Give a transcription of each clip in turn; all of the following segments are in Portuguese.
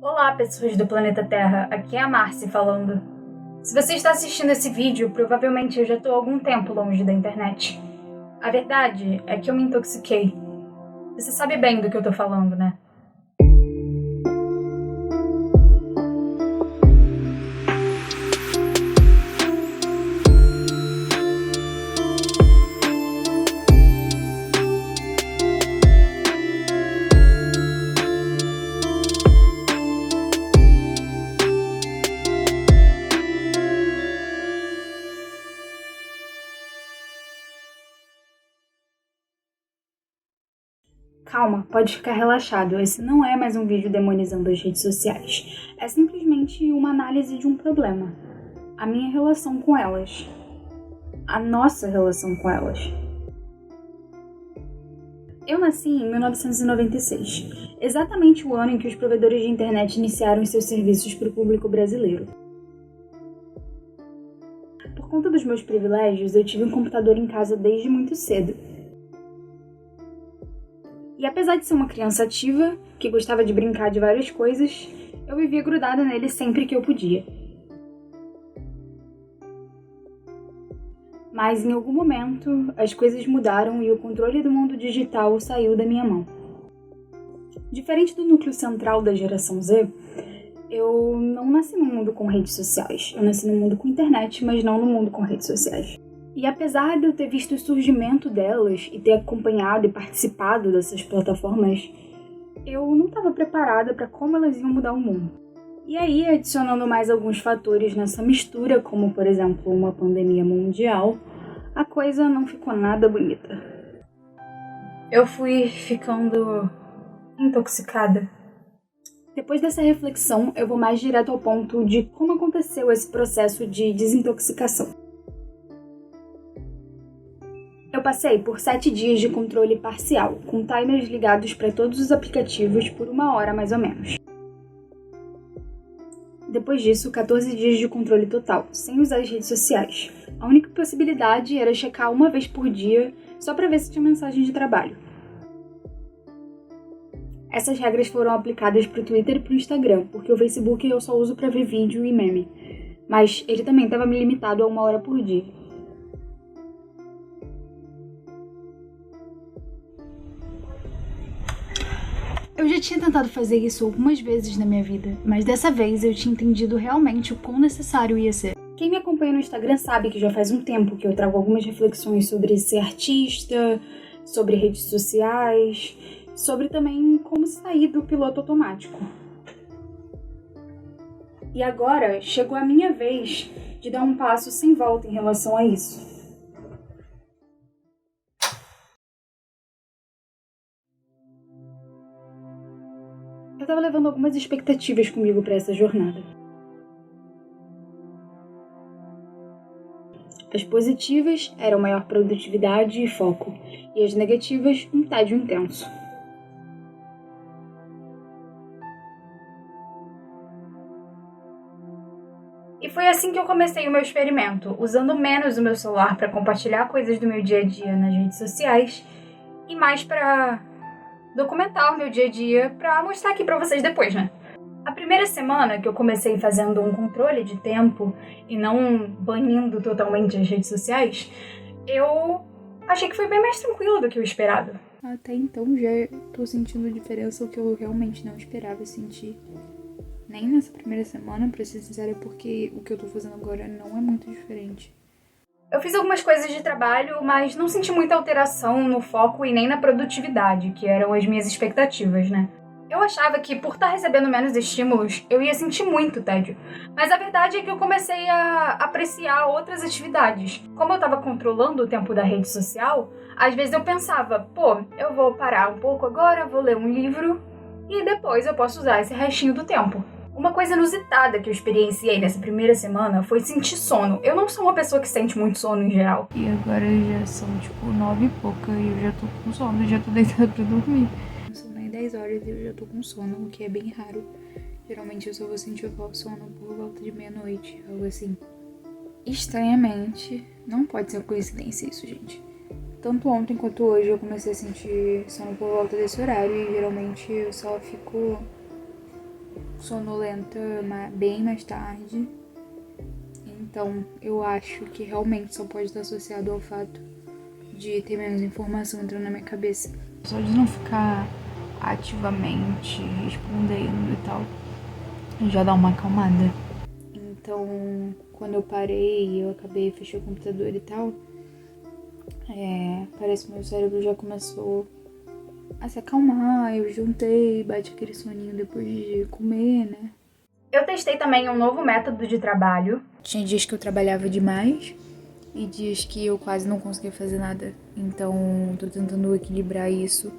Olá, pessoas do planeta Terra, aqui é a Marcy falando. Se você está assistindo esse vídeo, provavelmente eu já estou há algum tempo longe da internet. A verdade é que eu me intoxiquei. Você sabe bem do que eu tô falando, né? Calma, pode ficar relaxado, esse não é mais um vídeo demonizando as redes sociais. É simplesmente uma análise de um problema. A minha relação com elas. A nossa relação com elas. Eu nasci em 1996, exatamente o ano em que os provedores de internet iniciaram seus serviços para o público brasileiro. Por conta dos meus privilégios, eu tive um computador em casa desde muito cedo. E apesar de ser uma criança ativa, que gostava de brincar de várias coisas, eu vivia grudada nele sempre que eu podia. Mas em algum momento, as coisas mudaram e o controle do mundo digital saiu da minha mão. Diferente do núcleo central da geração Z, eu não nasci num mundo com redes sociais. Eu nasci num mundo com internet, mas não num mundo com redes sociais. E apesar de eu ter visto o surgimento delas e ter acompanhado e participado dessas plataformas, eu não estava preparada para como elas iam mudar o mundo. E aí, adicionando mais alguns fatores nessa mistura, como por exemplo uma pandemia mundial, a coisa não ficou nada bonita. Eu fui ficando intoxicada. Depois dessa reflexão, eu vou mais direto ao ponto de como aconteceu esse processo de desintoxicação. Eu passei por 7 dias de controle parcial, com timers ligados para todos os aplicativos por 1 hora mais ou menos. Depois disso, 14 dias de controle total, sem usar as redes sociais. A única possibilidade era checar 1 vez por dia, só para ver se tinha mensagem de trabalho. Essas regras foram aplicadas para o Twitter e para o Instagram, porque o Facebook eu só uso para ver vídeo e meme. Mas ele também estava me limitado a 1 hora por dia. Eu já tinha tentado fazer isso algumas vezes na minha vida, mas dessa vez eu tinha entendido realmente o quão necessário ia ser. Quem me acompanha no Instagram sabe que já faz um tempo que eu trago algumas reflexões sobre ser artista, sobre redes sociais, sobre também como sair do piloto automático. E agora chegou a minha vez de dar um passo sem volta em relação a isso. Eu estava levando algumas expectativas comigo para essa jornada. As positivas eram maior produtividade e foco, e as negativas, um tédio intenso. E foi assim que eu comecei o meu experimento, usando menos o meu celular para compartilhar coisas do meu dia a dia nas redes sociais e mais para documentar o meu dia a dia para mostrar aqui para vocês depois, né? A primeira semana que eu comecei fazendo um controle de tempo e não banindo totalmente as redes sociais, eu achei que foi bem mais tranquilo do que eu esperava. Até então já tô sentindo diferença, o que eu realmente não esperava sentir. Nem nessa primeira semana, pra ser sincera, porque o que eu tô fazendo agora não é muito diferente. Eu fiz algumas coisas de trabalho, mas não senti muita alteração no foco e nem na produtividade, que eram as minhas expectativas, né? Eu achava que, por estar recebendo menos estímulos, eu ia sentir muito tédio. Mas a verdade é que eu comecei a apreciar outras atividades. Como eu estava controlando o tempo da rede social, às vezes eu pensava, eu vou parar um pouco agora, vou ler um livro e depois eu posso usar esse restinho do tempo. Uma coisa inusitada que eu experienciei nessa primeira semana foi sentir sono. Eu não sou uma pessoa que sente muito sono em geral. E agora já são 9 e pouca e eu já tô com sono, já tô deitada pra dormir. Não são nem 10 horas e eu já tô com sono, o que é bem raro. Geralmente eu só vou sentir sono por volta de meia-noite, algo assim. Estranhamente, não pode ser coincidência isso, gente. Tanto ontem quanto hoje eu comecei a sentir sono por volta desse horário e geralmente eu só fico sonolenta bem mais tarde. Então, eu acho que realmente só pode estar associado ao fato de ter menos informação entrando na minha cabeça. Só de não ficar ativamente respondendo e tal, já dá uma acalmada. Então, quando eu parei, eu acabei, fechei o computador e tal, parece que meu cérebro já começou a se acalmar. Eu juntei, bate aquele soninho depois de comer, né? Eu testei também um novo método de trabalho. Tinha dias que eu trabalhava demais e dias que eu quase não conseguia fazer nada. Então, tô tentando equilibrar isso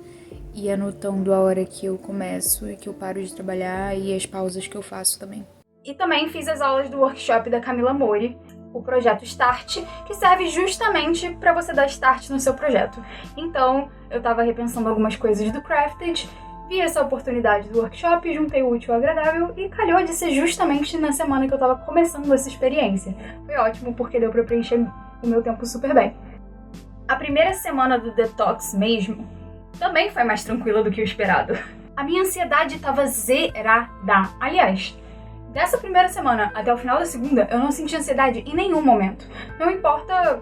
e anotando a hora que eu começo e que eu paro de trabalhar e as pausas que eu faço também. E também fiz as aulas do workshop da Camila Mori, o projeto Start, que serve justamente para você dar start no seu projeto. Então, eu tava repensando algumas coisas do Crafted, vi essa oportunidade do workshop, juntei o útil ao agradável e calhou de ser justamente na semana que eu tava começando essa experiência. Foi ótimo porque deu pra preencher o meu tempo super bem. A primeira semana do detox mesmo também foi mais tranquila do que o esperado. A minha ansiedade tava zerada. Aliás, dessa primeira semana até o final da segunda, eu não senti ansiedade em nenhum momento. Não importa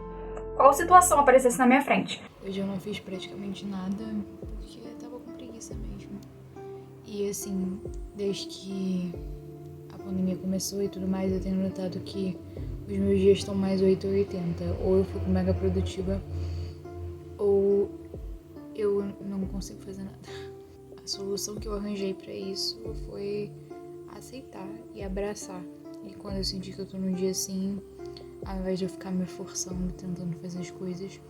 qual situação aparecesse na minha frente. Hoje eu não fiz praticamente nada porque eu tava com preguiça mesmo. E assim, desde que a pandemia começou e tudo mais, eu tenho notado que os meus dias estão mais 8 ou 80. Ou eu fico mega produtiva, ou eu não consigo fazer nada. A solução que eu arranjei pra isso foi aceitar e abraçar. E quando eu sentir que eu tô num dia assim, ao invés de eu ficar me forçando, tentando fazer as coisas,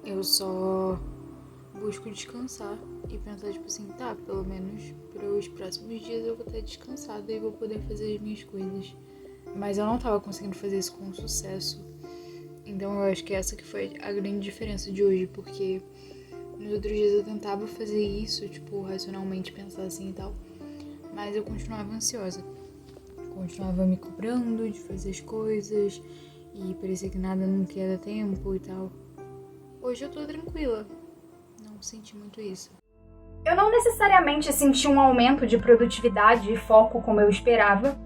eu só busco descansar e pensar, tipo assim, tá, pelo menos para os próximos dias eu vou estar descansada e vou poder fazer as minhas coisas. Mas eu não tava conseguindo fazer isso com sucesso. Então eu acho que essa que foi a grande diferença de hoje, porque nos outros dias eu tentava fazer isso, tipo, racionalmente pensar assim e tal, mas eu continuava ansiosa. Continuava me cobrando de fazer as coisas e parecia que nada nunca ia dar tempo e tal. Hoje eu tô tranquila, não senti muito isso. Eu não necessariamente senti um aumento de produtividade e foco como eu esperava,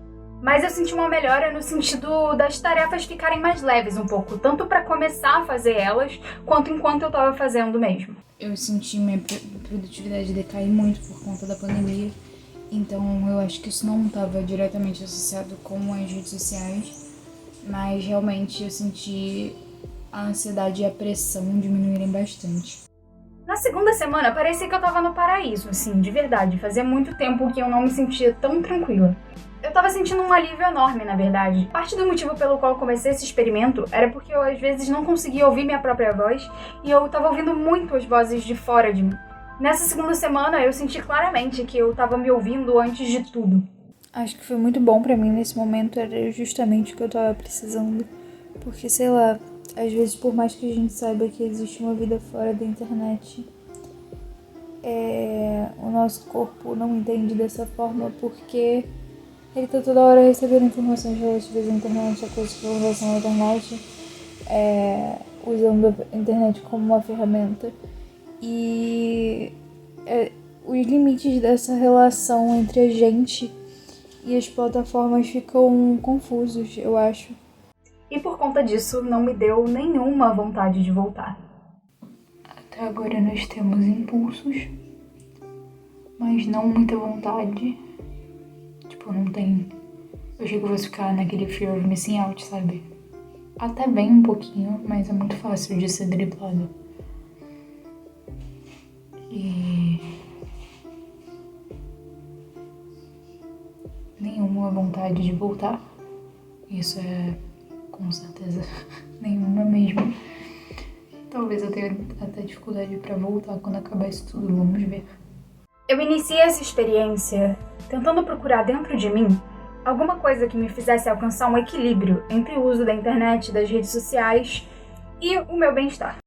mas eu senti uma melhora no sentido das tarefas ficarem mais leves um pouco, tanto para começar a fazer elas, quanto enquanto eu tava fazendo mesmo. Eu senti minha produtividade decair muito por conta da pandemia, então eu acho que isso não estava diretamente associado com as redes sociais, mas realmente eu senti a ansiedade e a pressão diminuírem bastante. Na segunda semana, parecia que eu tava no paraíso, assim, de verdade. Fazia muito tempo que eu não me sentia tão tranquila. Eu tava sentindo um alívio enorme, na verdade. Parte do motivo pelo qual eu comecei esse experimento era porque eu, às vezes, não conseguia ouvir minha própria voz e eu tava ouvindo muito as vozes de fora de mim. Nessa segunda semana, eu senti claramente que eu tava me ouvindo antes de tudo. Acho que foi muito bom pra mim nesse momento, era justamente o que eu tava precisando. Porque, sei lá, às vezes, por mais que a gente saiba que existe uma vida fora da internet, o nosso corpo não entende dessa forma porque ele tá toda hora recebendo informações relativas à internet, a coisas que em relação à internet, usando a internet como uma ferramenta. E os limites dessa relação entre a gente e as plataformas ficam confusos, eu acho. E por conta disso, não me deu nenhuma vontade de voltar. Até agora nós temos impulsos, mas não muita vontade. Tipo, não tem... Eu achei que eu fosse ficar naquele fear of missing out, sabe? Até bem um pouquinho, mas é muito fácil de ser driblado. E... nenhuma vontade de voltar. Isso é... com certeza, nenhuma mesmo. Talvez eu tenha até dificuldade pra voltar quando acabar isso tudo, vamos ver. Eu iniciei essa experiência tentando procurar dentro de mim alguma coisa que me fizesse alcançar um equilíbrio entre o uso da internet, das redes sociais e o meu bem-estar.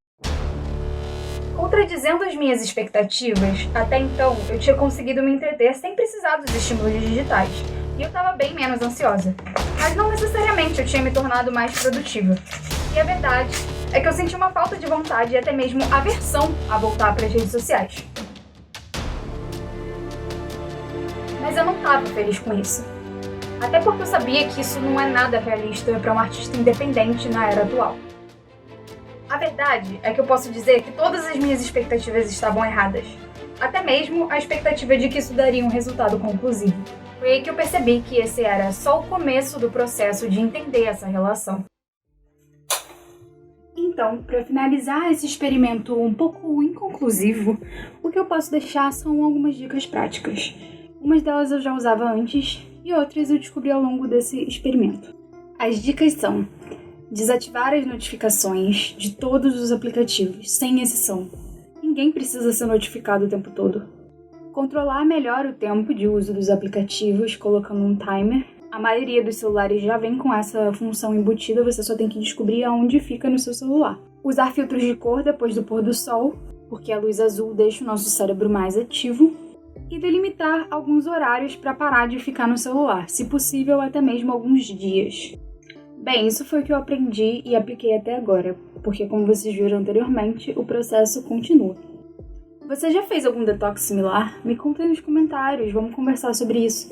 Contradizendo as minhas expectativas, até então eu tinha conseguido me entreter sem precisar dos estímulos digitais. E eu estava bem menos ansiosa. Mas não necessariamente eu tinha me tornado mais produtiva. E a verdade é que eu senti uma falta de vontade e até mesmo aversão a voltar para as redes sociais. Mas eu não estava feliz com isso. Até porque eu sabia que isso não é nada realista para um artista independente na era atual. A verdade é que eu posso dizer que todas as minhas expectativas estavam erradas. Até mesmo a expectativa de que isso daria um resultado conclusivo. Foi aí que eu percebi que esse era só o começo do processo de entender essa relação. Então, para finalizar esse experimento um pouco inconclusivo, o que eu posso deixar são algumas dicas práticas. Umas delas eu já usava antes e outras eu descobri ao longo desse experimento. As dicas são: desativar as notificações de todos os aplicativos, sem exceção. Ninguém precisa ser notificado o tempo todo. Controlar melhor o tempo de uso dos aplicativos, colocando um timer. A maioria dos celulares já vem com essa função embutida, você só tem que descobrir aonde fica no seu celular. Usar filtros de cor depois do pôr do sol, porque a luz azul deixa o nosso cérebro mais ativo. E delimitar alguns horários para parar de ficar no celular, se possível até mesmo alguns dias. Bem, isso foi o que eu aprendi e apliquei até agora, porque como vocês viram anteriormente, o processo continua. Você já fez algum detox similar? Me conta aí nos comentários, vamos conversar sobre isso.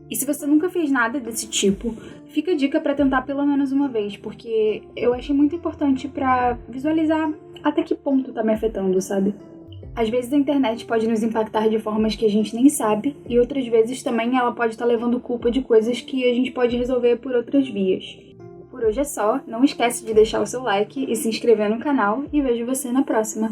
E se você nunca fez nada desse tipo, fica a dica para tentar pelo menos uma vez, porque eu achei muito importante para visualizar até que ponto tá me afetando, sabe? Às vezes a internet pode nos impactar de formas que a gente nem sabe, e outras vezes também ela pode estar levando culpa de coisas que a gente pode resolver por outras vias. Por hoje é só, não esquece de deixar o seu like e se inscrever no canal e vejo você na próxima!